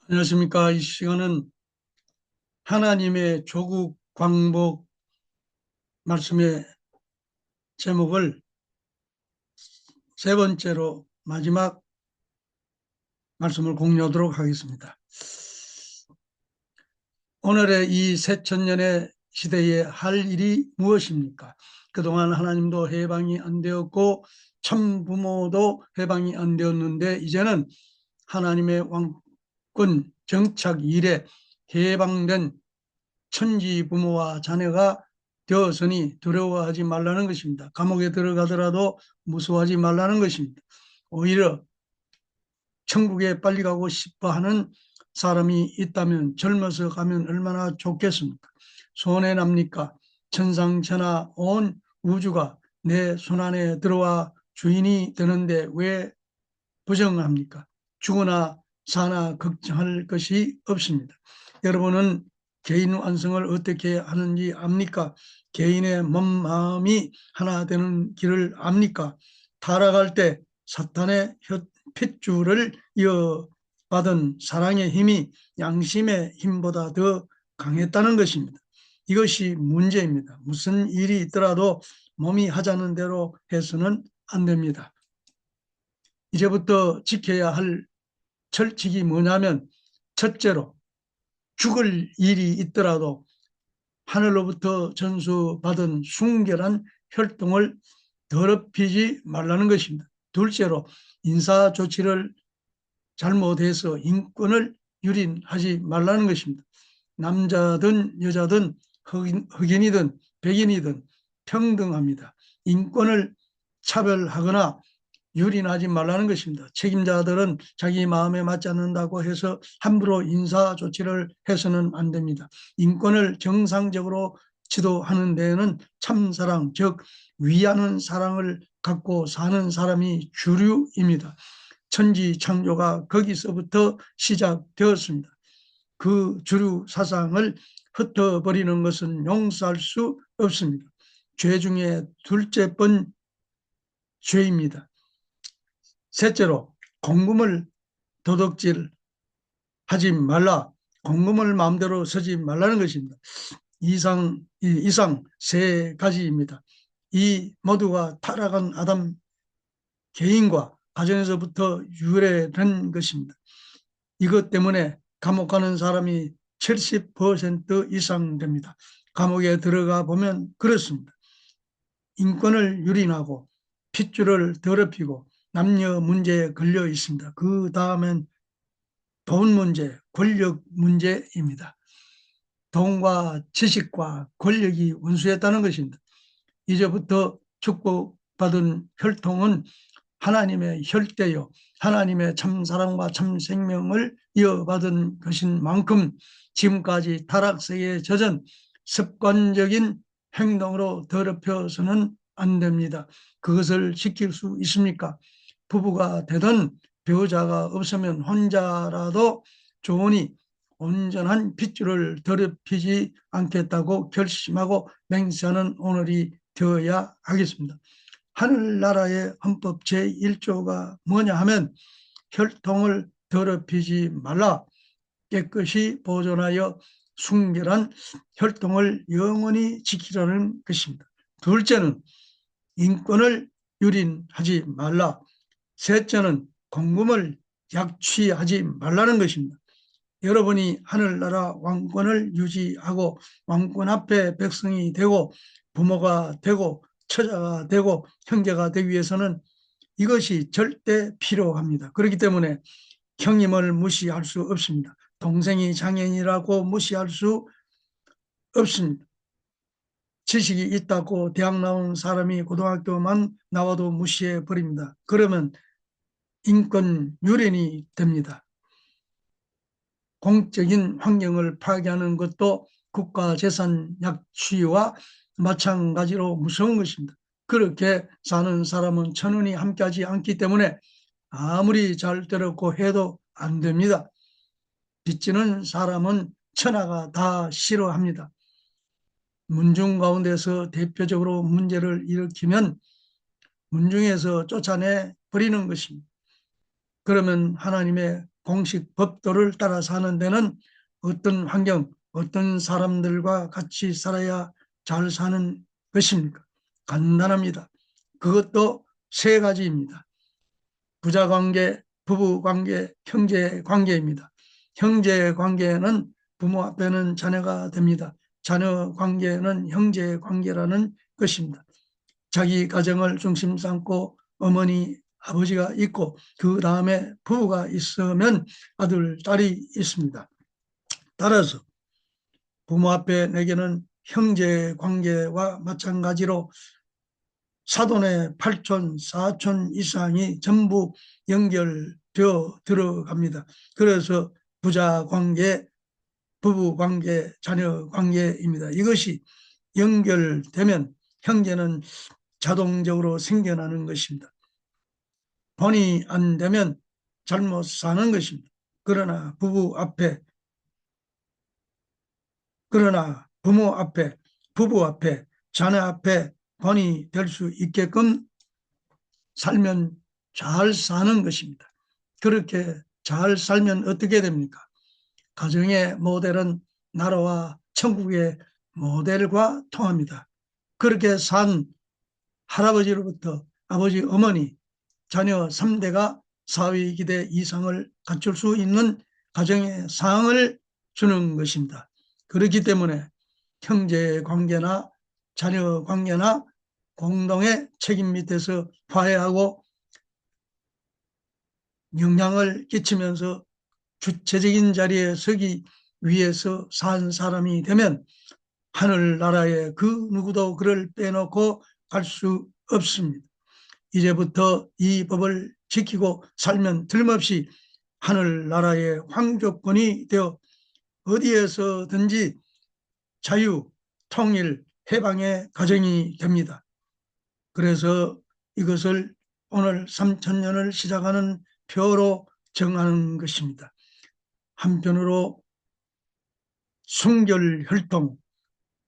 안녕하십니까. 이 시간은 하나님의 조국 광복 말씀의 제목을 세 번째로 마지막 말씀을 공유하도록 하겠습니다. 오늘의 이 새천년의 시대에 할 일이 무엇입니까? 그동안 하나님도 해방이 안 되었고 참부모도 해방이 안 되었는데 이제는 하나님의 왕권 정착 이래 해방된 천지 부모와 자녀가 되었으니 두려워하지 말라는 것입니다. 감옥에 들어가더라도 무서워하지 말라는 것입니다. 오히려 천국에 빨리 가고 싶어 하는 사람이 있다면 젊어서 가면 얼마나 좋겠습니까? 손해 납니까? 천상천하 온 우주가 내 손안에 들어와 주인이 되는데 왜 부정합니까? 죽으나 사나 걱정할 것이 없습니다. 여러분은 개인 완성을 어떻게 하는지 압니까? 개인의 몸, 마음이 하나 되는 길을 압니까? 타락할 때 사탄의 핏줄을 이어받은 사랑의 힘이 양심의 힘보다 더 강했다는 것입니다. 이것이 문제입니다. 무슨 일이 있더라도 몸이 하자는 대로 해서는 안 됩니다. 이제부터 지켜야 할 철칙이 뭐냐면 첫째로 죽을 일이 있더라도 하늘로부터 전수받은 순결한 혈통을 더럽히지 말라는 것입니다. 둘째로 인사조치를 잘못해서 인권을 유린하지 말라는 것입니다. 남자든 여자든 흑인이든 백인이든 평등합니다. 인권을 차별하거나 유린하지 말라는 것입니다. 책임자들은 자기 마음에 맞지 않는다고 해서 함부로 인사 조치를 해서는 안 됩니다. 인권을 정상적으로 지도하는 데에는 참사랑, 즉 위하는 사랑을 갖고 사는 사람이 주류입니다. 천지 창조가 거기서부터 시작되었습니다. 그 주류 사상을 흩어버리는 것은 용서할 수 없습니다. 죄 중에 둘째 번 죄입니다. 셋째로 공금을 도둑질 하지 말라. 공금을 마음대로 쓰지 말라는 것입니다. 이상 세 가지입니다. 이 모두가 타락한 아담 개인과 가정에서부터 유래된 것입니다. 이것 때문에 감옥 가는 사람이 70% 이상 됩니다. 감옥에 들어가 보면 그렇습니다. 인권을 유린하고 핏줄을 더럽히고 남녀 문제에 걸려 있습니다. 그 다음엔 돈 문제, 권력 문제입니다. 돈과 지식과 권력이 운수했다는 것입니다. 이제부터 축복받은 혈통은 하나님의 혈대요, 하나님의 참사랑과 참생명을 이어받은 것인 만큼 지금까지 타락세에 젖은 습관적인 행동으로 더럽혀서는 안 됩니다. 그것을 지킬 수 있습니까? 부부가 되든 배우자가 없으면 혼자라도 좋으니 온전한 핏줄을 더럽히지 않겠다고 결심하고 맹세하는 오늘이 되어야 하겠습니다. 하늘나라의 헌법 제1조가 뭐냐 하면 혈통을 더럽히지 말라, 깨끗이 보존하여 순결한 혈통을 영원히 지키라는 것입니다. 둘째는 인권을 유린하지 말라. 셋째는 공금을 약취하지 말라는 것입니다. 여러분이 하늘나라 왕권을 유지하고 왕권 앞에 백성이 되고 부모가 되고 처자가 되고 형제가 되기 위해서는 이것이 절대 필요합니다. 그렇기 때문에 형님을 무시할 수 없습니다. 동생이 장애인이라고 무시할 수 없습니다. 지식이 있다고 대학 나온 사람이 고등학교만 나와도 무시해 버립니다. 그러면 인권 유린이 됩니다. 공적인 환경을 파괴하는 것도 국가재산 약취와 마찬가지로 무서운 것입니다. 그렇게 사는 사람은 천운이 함께하지 않기 때문에 아무리 잘 들었고 해도 안 됩니다. 빚지는 사람은 천하가 다 싫어합니다. 문중 가운데서 대표적으로 문제를 일으키면 문중에서 쫓아내 버리는 것입니다. 그러면 하나님의 공식 법도를 따라 사는 데는 어떤 환경, 어떤 사람들과 같이 살아야 잘 사는 것입니까? 간단합니다. 그것도 세 가지입니다. 부자관계, 부부관계, 형제관계입니다. 형제관계는 부모 앞에는 자녀가 됩니다. 자녀관계는 형제관계라는 것입니다. 자기 가정을 중심 삼고 어머니, 아버지가 있고 그 다음에 부부가 있으면 아들, 딸이 있습니다. 따라서 부모 앞에 내게는 형제관계와 마찬가지로 사돈의 8촌, 4촌 이상이 전부 연결되어 들어갑니다. 그래서 부자관계, 부부관계, 자녀관계입니다. 이것이 연결되면 형제는 자동적으로 생겨나는 것입니다. 본이 안 되면 잘못 사는 것입니다. 그러나 부모 앞에, 부부 앞에, 자녀 앞에 본이 될 수 있게끔 살면 잘 사는 것입니다. 그렇게 잘 살면 어떻게 됩니까? 가정의 모델은 나라와 천국의 모델과 통합니다. 그렇게 산 할아버지로부터 아버지, 어머니, 자녀 3대가 사회 기대 이상을 갖출 수 있는 가정의 상을 주는 것입니다. 그렇기 때문에 형제 관계나 자녀 관계나 공동의 책임 밑에서 화해하고 영향을 끼치면서 주체적인 자리에 서기 위해서 산 사람이 되면 하늘나라에 그 누구도 그를 빼놓고 갈 수 없습니다. 이제부터 이 법을 지키고 살면 틀림없이 하늘나라의 황조권이 되어 어디에서든지 자유, 통일, 해방의 가정이 됩니다. 그래서 이것을 오늘 3000년을 시작하는 표로 정하는 것입니다. 한편으로 순결혈통,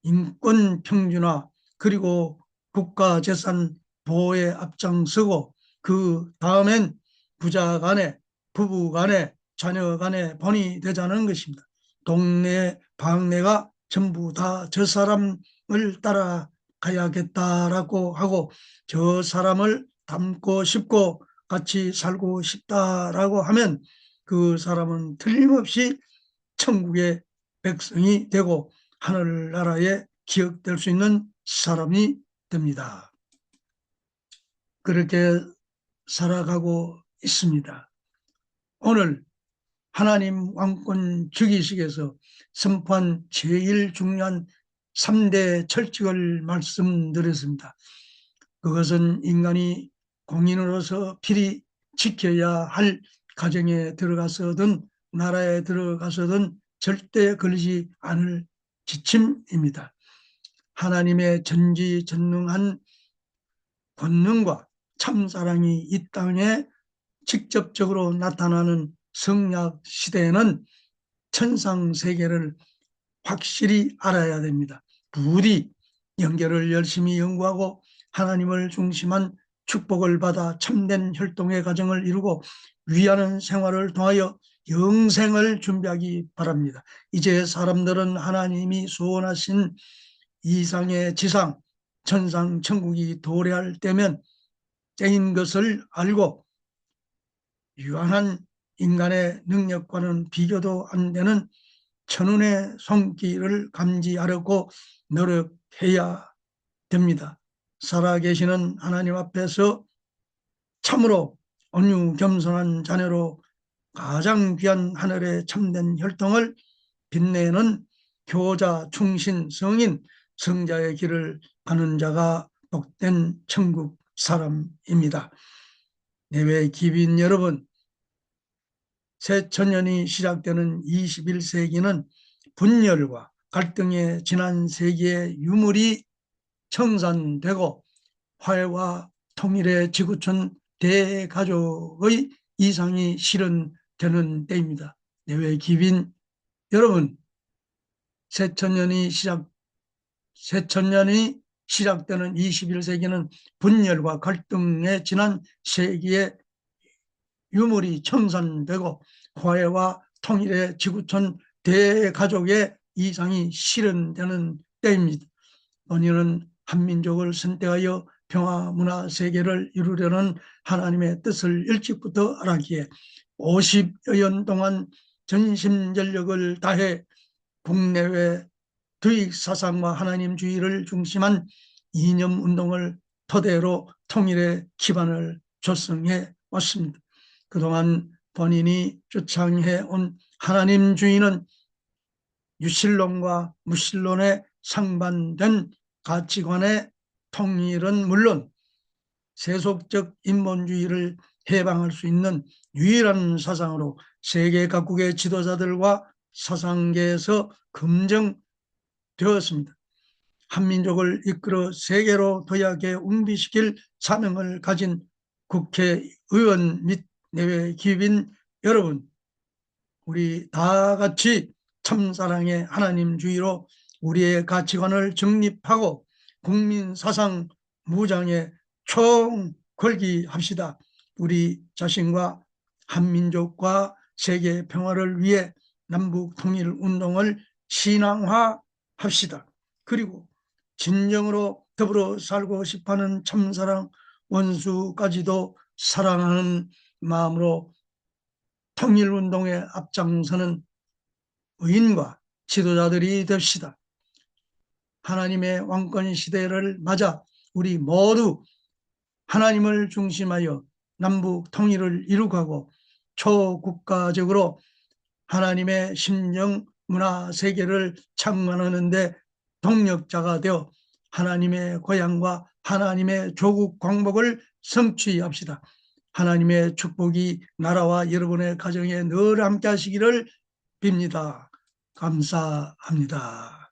인권평준화, 그리고 국가재산 보호에 앞장서고 그 다음엔 부자 간에, 부부 간에, 자녀 간에 본이 되자는 것입니다. 동네, 방네가 전부 다 저 사람을 따라가야겠다라고 하고 저 사람을 닮고 싶고 같이 살고 싶다라고 하면 그 사람은 틀림없이 천국의 백성이 되고 하늘나라에 기억될 수 있는 사람이 됩니다. 그렇게 살아가고 있습니다. 오늘 하나님 왕권 주기식에서 선포한 제일 중요한 3대 철칙을 말씀드렸습니다. 그것은 인간이 공인으로서 필히 지켜야 할 가정에 들어가서든 나라에 들어가서든 절대 걸리지 않을 지침입니다. 하나님의 전지전능한 권능과 참사랑이 이 땅에 직접적으로 나타나는 성약 시대에는 천상세계를 확실히 알아야 됩니다. 부디 영계를 열심히 연구하고 하나님을 중심한 축복을 받아 참된 혈통의 가정을 이루고 위하는 생활을 통하여 영생을 준비하기 바랍니다. 이제 사람들은 하나님이 소원하신 이상의 지상, 천상, 천국이 도래할 때면 때인 것을 알고 유한한 인간의 능력과는 비교도 안 되는 천운의 손길을 감지하려고 노력해야 됩니다. 살아계시는 하나님 앞에서 참으로 온유 겸손한 자녀로 가장 귀한 하늘의 참된 혈통을 빛내는 교자, 충신, 성인, 성자의 길을 가는 자가 복된 천국 사람입니다. 내외 기빈 여러분, 새 천년이 시작되는 21세기는 분열과 갈등의 지난 세기의 유물이 청산되고 화해와 통일의 지구촌 대가족의 이상이 실현되는 때입니다. 내외 기빈 여러분, 새천년이 시작되는 21세기는 분열과 갈등의 지난 세기의 유물이 청산되고 화해와 통일의 지구촌 대가족의 이상이 실현되는 때입니다. 본인은 한민족을 선택하여 평화 문화 세계를 이루려는 하나님의 뜻을 일찍부터 알았기에 50여 년 동안 전심전력을 다해 국내외 투익 사상과 하나님주의를 중심한 이념운동을 토대로 통일의 기반을 조성해 왔습니다. 그동안 본인이 주창해온 하나님주의는 유실론과 무실론에 상반된 가치관의 통일은 물론 세속적 인본주의를 해방할 수 있는 유일한 사상으로 세계 각국의 지도자들과 사상계에서 검증되었습니다. 한민족을 이끌어 세계로 도약에 웅비시킬 사명을 가진 국회의원 및 내외 기업인 여러분, 우리 다 같이 참사랑의 하나님주의로 우리의 가치관을 정립하고 국민사상 무장에 총걸기합시다. 우리 자신과 한민족과 세계 평화를 위해 남북통일운동을 신앙화합시다. 그리고 진정으로 더불어 살고 싶어하는 참사랑 원수까지도 사랑하는 마음으로 통일운동에 앞장서는 의인과 지도자들이 됩시다. 하나님의 왕권 시대를 맞아 우리 모두 하나님을 중심하여 남북 통일을 이룩하고 초국가적으로 하나님의 심령 문화 세계를 창건하는 데 동력자가 되어 하나님의 고향과 하나님의 조국 광복을 성취합시다. 하나님의 축복이 나라와 여러분의 가정에 늘 함께 하시기를 빕니다. 감사합니다.